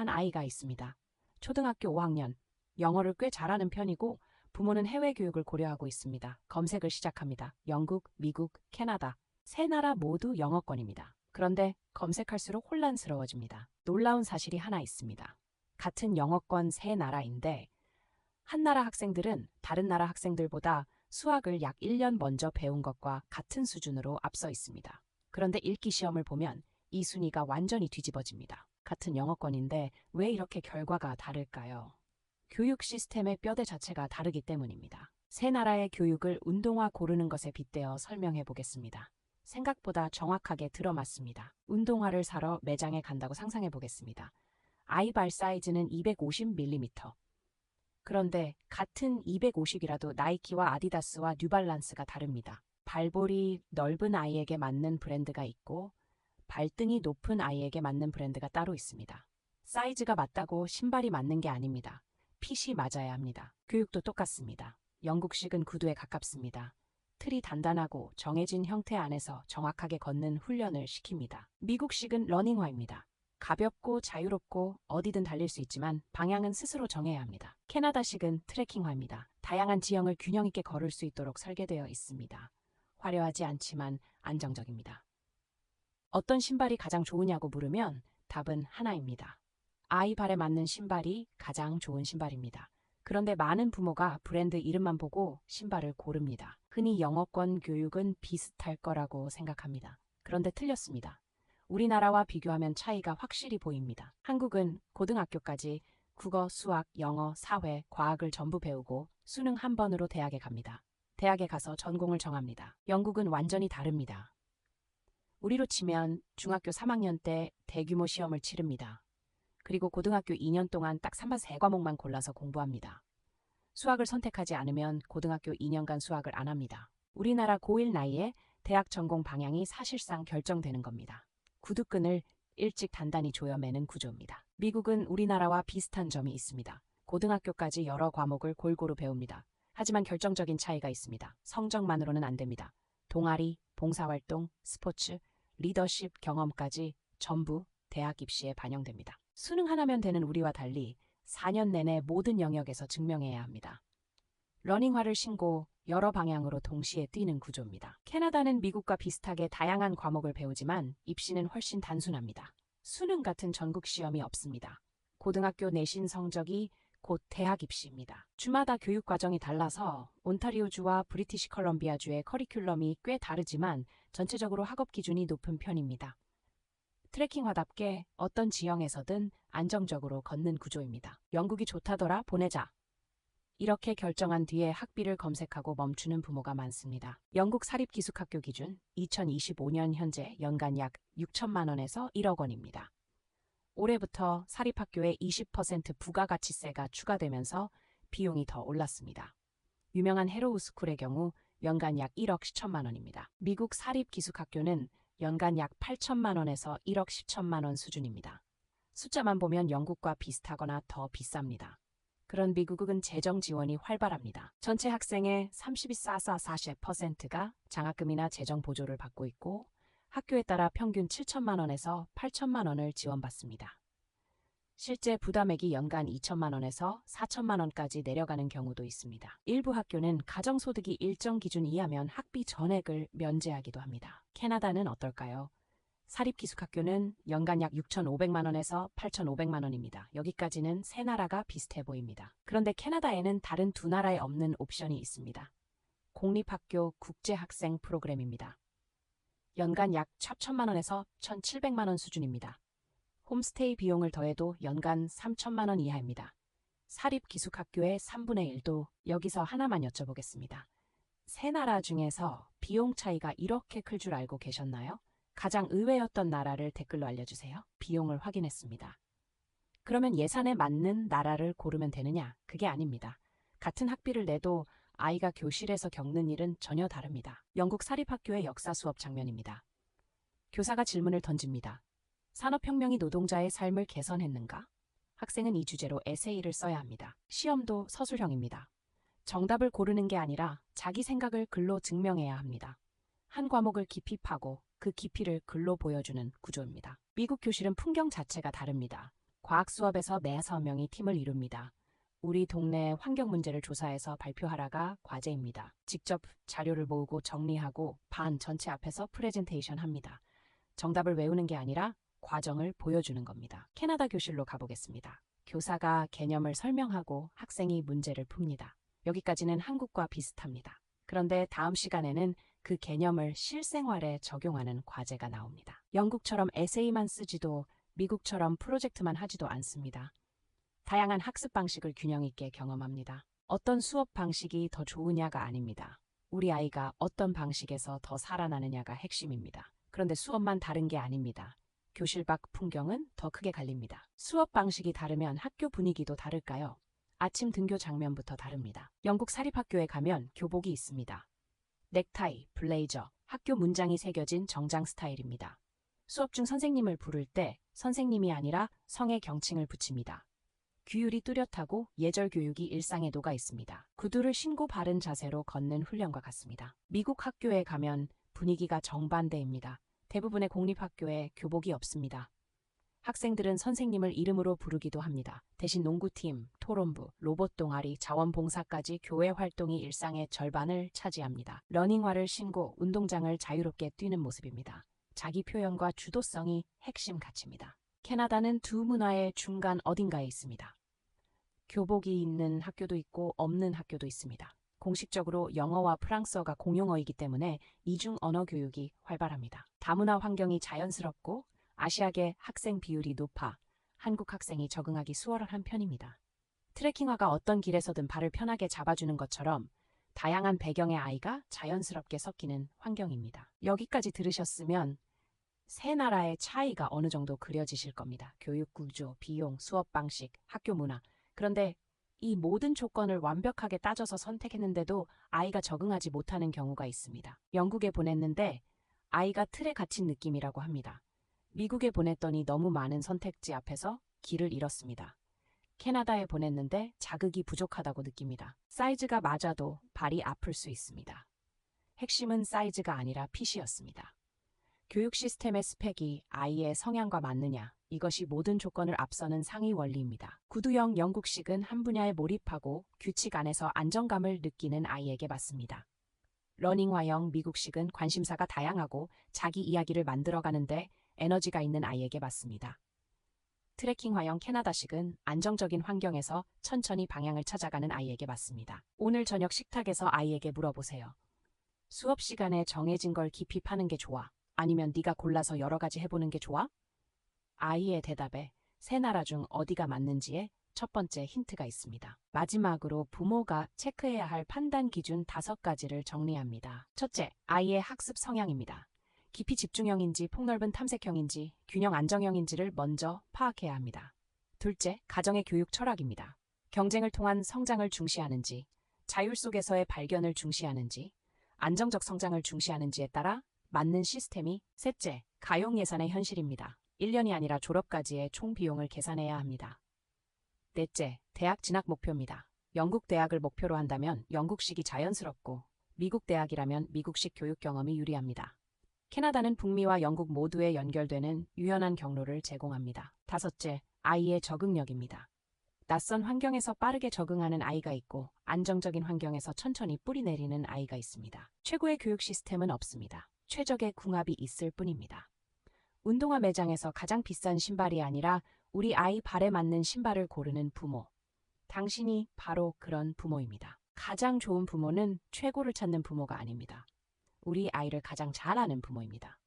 한 아이가 있습니다. 초등학교 5학년, 영어를 꽤 잘하는 편이고 부모는 해외 교육을 고려하고 있습니다. 검색을 시작합니다. 영국, 미국, 캐나다. 세 나라 모두 영어권입니다. 그런데 검색할수록 혼란스러워집니다. 놀라운 사실이 하나 있습니다. 같은 영어권 세 나라인데 한 나라 학생들은 다른 나라 학생들보다 수학을 약 1년 먼저 배운 것과 같은 수준으로 앞서 있습니다. 그런데 읽기 시험을 보면 이 순위가 완전히 뒤집어집니다. 같은 영어권인데 왜 이렇게 결과가 다를까요? 교육 시스템의 뼈대 자체가 다르기 때문입니다. 세 나라의 교육을 운동화 고르는 것에 빗대어 설명해 보겠습니다. 생각보다 정확하게 들어맞습니다. 운동화를 사러 매장에 간다고 상상해 보겠습니다. 아이 발 사이즈는 250mm. 그런데 같은 250이라도 나이키와 아디다스와 뉴발란스가 다릅니다. 발볼이 넓은 아이에게 맞는 브랜드가 있고 발등이 높은 아이에게 맞는 브랜드가 따로 있습니다. 사이즈가 맞다고 신발이 맞는 게 아닙니다. 핏이 맞아야 합니다. 교육도 똑같습니다. 영국식은 구두에 가깝습니다. 틀이 단단하고 정해진 형태 안에서 정확하게 걷는 훈련을 시킵니다. 미국식은 러닝화입니다. 가볍고 자유롭고 어디든 달릴 수 있지만 방향은 스스로 정해야 합니다. 캐나다식은 트레킹화입니다. 다양한 지형을 균형 있게 걸을 수 있도록 설계되어 있습니다. 화려하지 않지만 안정적입니다. 어떤 신발이 가장 좋으냐고 물으면 답은 하나입니다. 아이 발에 맞는 신발이 가장 좋은 신발입니다. 그런데 많은 부모가 브랜드 이름만 보고 신발을 고릅니다. 흔히 영어권 교육은 비슷할 거라고 생각합니다. 그런데 틀렸습니다. 우리나라와 비교하면 차이가 확실히 보입니다. 한국은 고등학교까지 국어, 수학, 영어, 사회, 과학을 전부 배우고 수능 한 번으로 대학에 갑니다. 대학에 가서 전공을 정합니다. 영국은 완전히 다릅니다. 우리로 치면 중학교 3학년 때 대규모 시험을 치릅니다. 그리고 고등학교 2년 동안 딱 3반 3과목만 골라서 공부합니다. 수학을 선택하지 않으면 고등학교 2년간 수학을 안 합니다. 우리나라 고1 나이에 대학 전공 방향이 사실상 결정되는 겁니다. 구두끈을 일찍 단단히 조여 매는 구조입니다. 미국은 우리나라와 비슷한 점이 있습니다. 고등학교까지 여러 과목을 골고루 배웁니다. 하지만 결정적인 차이가 있습니다. 성적만으로는 안 됩니다. 동아리, 봉사활동, 스포츠, 리더십 경험까지 전부 대학 입시에 반영됩니다. 수능 하나면 되는 우리와 달리 4년 내내 모든 영역에서 증명해야 합니다. 러닝화를 신고 여러 방향으로 동시에 뛰는 구조입니다. 캐나다는 미국과 비슷하게 다양한 과목을 배우지만 입시는 훨씬 단순합니다. 수능 같은 전국 시험이 없습니다. 고등학교 내신 성적이 곧 대학 입시입니다. 주마다 교육 과정이 달라서 온타리오주와 브리티시 컬럼비아주의 커리큘럼이 꽤 다르지만 전체적으로 학업 기준이 높은 편입니다. 트레킹화답게 어떤 지형에서든 안정적으로 걷는 구조입니다. 영국이 좋다더라 보내자. 이렇게 결정한 뒤에 학비를 검색하고 멈추는 부모가 많습니다. 영국 사립기숙학교 기준 2025년 현재 연간 약 6천만 원에서 1억 원입니다. 올해부터 사립학교에 20% 부가가치세가 추가되면서 비용이 더 올랐습니다. 유명한 해로우스쿨의 경우 연간 약 1억 10천만 원입니다. 미국 사립기숙학교는 연간 약 8천만 원에서 1억 10천만 원 수준입니다. 숫자만 보면 영국과 비슷하거나 더 비쌉니다. 그런 미국은 재정 지원이 활발합니다. 전체 학생의 32.4%가 장학금이나 재정 보조를 받고 있고 학교에 따라 평균 7천만 원에서 8천만 원을 지원받습니다. 실제 부담액이 연간 2천만 원에서 4천만 원까지 내려가는 경우도 있습니다. 일부 학교는 가정소득이 일정 기준 이하면 학비 전액을 면제하기도 합니다. 캐나다는 어떨까요? 사립기숙학교는 연간 약 6,500만 원에서 8,500만 원입니다. 여기까지는 세 나라가 비슷해 보입니다. 그런데 캐나다에는 다른 두 나라에 없는 옵션이 있습니다. 공립학교 국제학생 프로그램입니다. 연간 약 1,000만 원에서 1,700만 원 수준입니다. 홈스테이 비용을 더해도 연간 3천만 원 이하입니다. 사립기숙학교의 3분의 1도 여기서 하나만 여쭤보겠습니다. 세 나라 중에서 비용 차이가 이렇게 클 줄 알고 계셨나요? 가장 의외였던 나라를 댓글로 알려주세요. 비용을 확인했습니다. 그러면 예산에 맞는 나라를 고르면 되느냐? 그게 아닙니다. 같은 학비를 내도 아이가 교실에서 겪는 일은 전혀 다릅니다. 영국 사립학교의 역사 수업 장면입니다. 교사가 질문을 던집니다. 산업혁명이 노동자의 삶을 개선했는가? 학생은 이 주제로 에세이를 써야 합니다. 시험도 서술형입니다. 정답을 고르는 게 아니라 자기 생각을 글로 증명해야 합니다. 한 과목을 깊이 파고 그 깊이를 글로 보여주는 구조입니다. 미국 교실은 풍경 자체가 다릅니다. 과학 수업에서 4~5명이 팀을 이룹니다. 우리 동네 환경 문제를 조사해서 발표하라가 과제입니다. 직접 자료를 모으고 정리하고 반 전체 앞에서 프레젠테이션 합니다. 정답을 외우는 게 아니라 과정을 보여주는 겁니다. 캐나다 교실로 가보겠습니다. 교사가 개념을 설명하고 학생이 문제를 풉니다. 여기까지는 한국과 비슷합니다. 그런데 다음 시간에는 그 개념을 실생활에 적용하는 과제가 나옵니다. 영국처럼 에세이만 쓰지도 미국처럼 프로젝트만 하지도 않습니다. 다양한 학습 방식을 균형 있게 경험합니다. 어떤 수업 방식이 더 좋으냐가 아닙니다. 우리 아이가 어떤 방식에서 더 살아나느냐가 핵심입니다. 그런데 수업만 다른 게 아닙니다. 교실 밖 풍경은 더 크게 갈립니다. 수업 방식이 다르면 학교 분위기도 다를까요? 아침 등교 장면부터 다릅니다. 영국 사립학교에 가면 교복이 있습니다. 넥타이, 블레이저, 학교 문장이 새겨진 정장 스타일입니다. 수업 중 선생님을 부를 때 선생님이 아니라 성의 경칭을 붙입니다. 규율이 뚜렷하고 예절 교육이 일상에 녹아 있습니다. 구두를 신고 바른 자세로 걷는 훈련과 같습니다. 미국 학교에 가면 분위기가 정반대입니다. 대부분의 공립학교에 교복이 없습니다. 학생들은 선생님을 이름으로 부르기도 합니다. 대신 농구팀, 토론부, 로봇 동아리, 자원봉사까지 교회 활동이 일상의 절반을 차지합니다. 러닝화를 신고 운동장을 자유롭게 뛰는 모습입니다. 자기 표현과 주도성이 핵심 가치입니다. 캐나다는 두 문화의 중간 어딘가에 있습니다. 교복이 있는 학교도 있고 없는 학교도 있습니다. 공식적으로 영어와 프랑스어가 공용어이기 때문에 이중 언어 교육이 활발합니다. 다문화 환경이 자연스럽고 아시아계 학생 비율이 높아 한국 학생이 적응하기 수월한 편입니다. 트레킹화가 어떤 길에서든 발을 편하게 잡아주는 것처럼 다양한 배경의 아이가 자연스럽게 섞이는 환경입니다. 여기까지 들으셨으면 세 나라의 차이가 어느 정도 그려지실 겁니다. 교육 구조, 비용, 수업 방식, 학교 문화. 그런데 이 모든 조건을 완벽하게 따져서 선택했는데도 아이가 적응하지 못하는 경우가 있습니다. 영국에 보냈는데 아이가 틀에 갇힌 느낌이라고 합니다. 미국에 보냈더니 너무 많은 선택지 앞에서 길을 잃었습니다. 캐나다에 보냈는데 자극이 부족하다고 느낍니다. 사이즈가 맞아도 발이 아플 수 있습니다. 핵심은 사이즈가 아니라 핏이었습니다. 교육 시스템의 스펙이 아이의 성향과 맞느냐, 이것이 모든 조건을 앞서는 상위 원리입니다. 구두형 영국식은 한 분야에 몰입하고 규칙 안에서 안정감을 느끼는 아이에게 맞습니다. 러닝화형 미국식은 관심사가 다양하고 자기 이야기를 만들어가는데 에너지가 있는 아이에게 맞습니다. 트레킹화형 캐나다식은 안정적인 환경에서 천천히 방향을 찾아가는 아이에게 맞습니다. 오늘 저녁 식탁에서 아이에게 물어보세요. 수업 시간에 정해진 걸 깊이 파는 게 좋아? 아니면 네가 골라서 여러 가지 해보는 게 좋아? 아이의 대답에 세 나라 중 어디가 맞는지에 첫 번째 힌트가 있습니다. 마지막으로 부모가 체크해야 할 판단 기준 5가지를 정리합니다. 첫째, 아이의 학습 성향입니다. 깊이 집중형인지 폭넓은 탐색형인지 균형 안정형인지를 먼저 파악해야 합니다. 둘째, 가정의 교육 철학입니다. 경쟁을 통한 성장을 중시하는지, 자율 속에서의 발견을 중시하는지, 안정적 성장을 중시하는지에 따라 맞는 시스템이. 셋째, 가용 예산의 현실입니다. 1년이 아니라 졸업까지의 총 비용을 계산해야 합니다. 넷째, 대학 진학 목표입니다. 영국 대학을 목표로 한다면 영국식이 자연스럽고 미국 대학이라면 미국식 교육 경험이 유리합니다. 캐나다는 북미와 영국 모두에 연결되는 유연한 경로를 제공합니다. 다섯째, 아이의 적응력입니다. 낯선 환경에서 빠르게 적응하는 아이가 있고 안정적인 환경에서 천천히 뿌리 내리는 아이가 있습니다. 최고의 교육 시스템은 없습니다. 최적의 궁합이 있을 뿐입니다. 운동화 매장에서 가장 비싼 신발이 아니라 우리 아이 발에 맞는 신발을 고르는 부모. 당신이 바로 그런 부모입니다. 가장 좋은 부모는 최고를 찾는 부모가 아닙니다. 우리 아이를 가장 잘 아는 부모입니다.